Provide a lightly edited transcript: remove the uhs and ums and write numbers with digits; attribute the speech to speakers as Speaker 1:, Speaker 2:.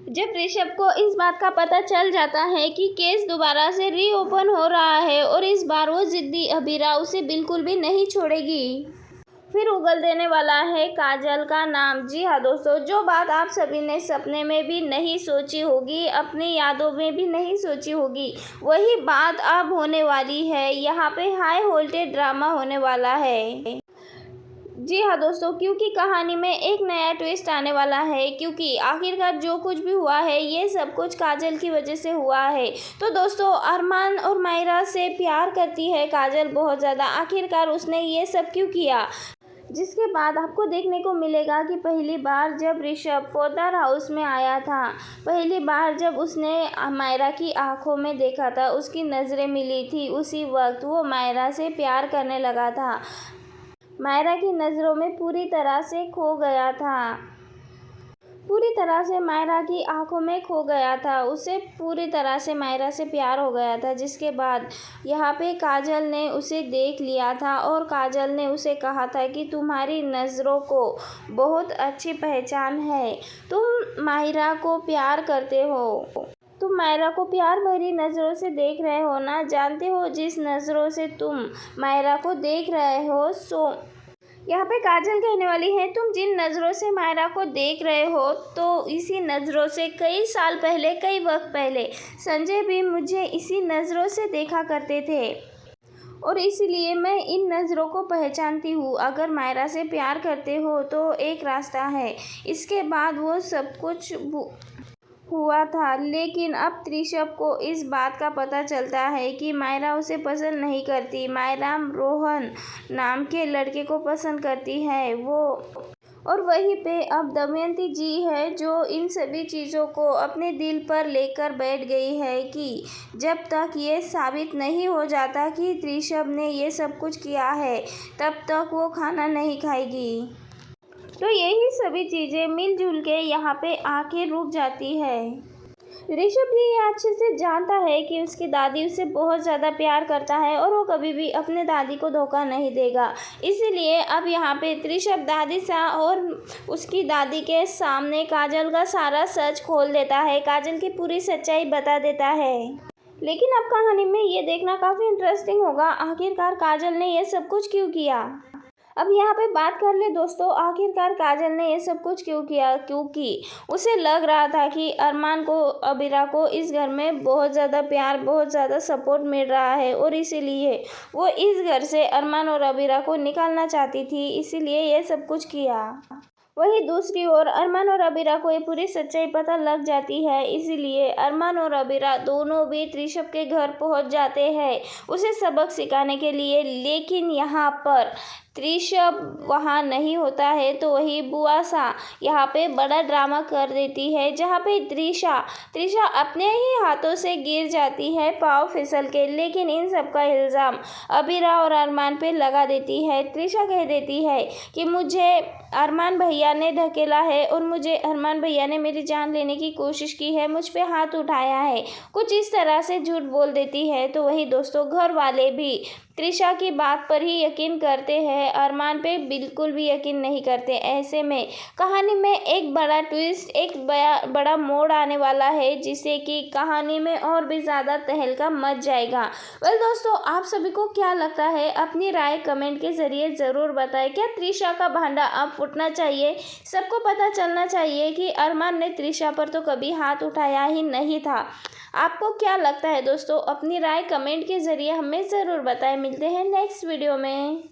Speaker 1: जब ऋषभ को इस बात का पता चल जाता है कि केस दोबारा से रीओपन हो रहा है और इस बार वो जिद्दी अबीरा उसे बिल्कुल भी नहीं छोड़ेगी, फिर उगल देने वाला है काजल का नाम। जी हाँ दोस्तों, जो बात आप सभी ने सपने में भी नहीं सोची होगी, अपनी यादों में भी नहीं सोची होगी, वही बात अब होने वाली है। यहाँ पे हाई वोल्टेज ड्रामा होने वाला है। जी हाँ दोस्तों, क्योंकि कहानी में एक नया ट्विस्ट आने वाला है, क्योंकि आखिरकार जो कुछ भी हुआ है ये सब कुछ काजल की वजह से हुआ है। तो दोस्तों, अरमान और मायरा से प्यार करती है काजल बहुत ज़्यादा। आखिरकार उसने ये सब क्यों किया, जिसके बाद आपको देखने को मिलेगा कि पहली बार जब ऋषभ पोद्दार हाउस में आया था, पहली बार जब उसने मायरा की आंखों में देखा था, उसकी नज़रें मिली थी, उसी वक्त वो मायरा से प्यार करने लगा था, मायरा की नज़रों में पूरी तरह से खो गया था, पूरी तरह से मायरा की आंखों में खो गया था, उसे पूरी तरह से मायरा से प्यार हो गया था। जिसके बाद यहाँ पे काजल ने उसे देख लिया था और काजल ने उसे कहा था कि तुम्हारी नज़रों को बहुत अच्छी पहचान है, तुम मायरा को प्यार करते हो, तुम मायरा को प्यार भरी नज़रों से देख रहे हो ना, जानते हो जिस नज़रों से तुम मायरा को देख रहे हो, सो यहाँ पे काजल कहने वाली है, तुम जिन नज़रों से मायरा को देख रहे हो, तो इसी नज़रों से कई साल पहले, कई वक्त पहले संजय भी मुझे इसी नज़रों से देखा करते थे और इसलिए मैं इन नज़रों को पहचानती हूँ। अगर मायरा से प्यार करते हो तो एक रास्ता है। इसके बाद वो सब कुछ हुआ था, लेकिन अब ऋषभ को इस बात का पता चलता है कि मायरा उसे पसंद नहीं करती, मायरा रोहन नाम के लड़के को पसंद करती है वो। और वहीं पे अब दमयंती जी है जो इन सभी चीज़ों को अपने दिल पर लेकर बैठ गई है कि जब तक ये साबित नहीं हो जाता कि ऋषभ ने ये सब कुछ किया है, तब तक वो खाना नहीं खाएगी। तो यही सभी चीज़ें मिलजुल के यहाँ पे आके रुक जाती है। ऋषभ भी ये अच्छे से जानता है कि उसकी दादी उसे बहुत ज़्यादा प्यार करता है और वो कभी भी अपने दादी को धोखा नहीं देगा। इसीलिए अब यहाँ पे ऋषभ दादी सा और उसकी दादी के सामने काजल का सारा सच खोल देता है, काजल की पूरी सच्चाई बता देता है। लेकिन अब कहानी में ये देखना काफ़ी इंटरेस्टिंग होगा, आखिरकार काजल ने ये सब कुछ क्यों किया। अब यहाँ पे बात कर ले दोस्तों, आखिरकार काजल ने ये सब कुछ क्यों किया, क्योंकि उसे लग रहा था कि अरमान को, अबीरा को इस घर में बहुत ज़्यादा प्यार, बहुत ज़्यादा सपोर्ट मिल रहा है और इसीलिए वो इस घर से अरमान और अबीरा को निकालना चाहती थी, इसीलिए ये सब कुछ किया। वहीं दूसरी ओर अरमान और अबीरा को ये पूरी सच्चाई पता लग जाती है, इसीलिए अरमान और अबीरा दोनों भी ऋषभ के घर पहुंच जाते हैं उसे सबक सिखाने के लिए। लेकिन यहाँ पर ऋषभ वहाँ नहीं होता है, तो वही बुआ सा यहाँ पे बड़ा ड्रामा कर देती है, जहाँ पे त्रिशा अपने ही हाथों से गिर जाती है पाँव फिसल के। लेकिन इन सब का इल्ज़ाम अबीरा और अरमान पे लगा देती है। त्रिशा कह देती है कि मुझे अरमान भैया ने धकेला है और मुझे अरमान भैया ने मेरी जान लेने की कोशिश की है, मुझ पे हाथ उठाया है, कुछ इस तरह से झूठ बोल देती है। तो वही दोस्तों, घर वाले भी त्रिशा की बात पर ही यकीन करते हैं, अरमान पे बिल्कुल भी यकीन नहीं करते। ऐसे में कहानी में एक बड़ा ट्विस्ट, एक बड़ा मोड़ आने वाला है, जिससे कि कहानी में और भी ज़्यादा तहलका मच जाएगा। वेल दोस्तों, आप सभी को क्या लगता है, अपनी राय कमेंट के ज़रिए ज़रूर बताएं। क्या त्रिशा का भांडा अब फूटना चाहिए? सबको पता चलना चाहिए कि अरमान ने त्रिशा पर तो कभी हाथ उठाया ही नहीं था। आपको क्या लगता है दोस्तों? अपनी राय कमेंट के ज़रिए हमें ज़रूर बताएं। मिलते हैं नेक्स्ट वीडियो में।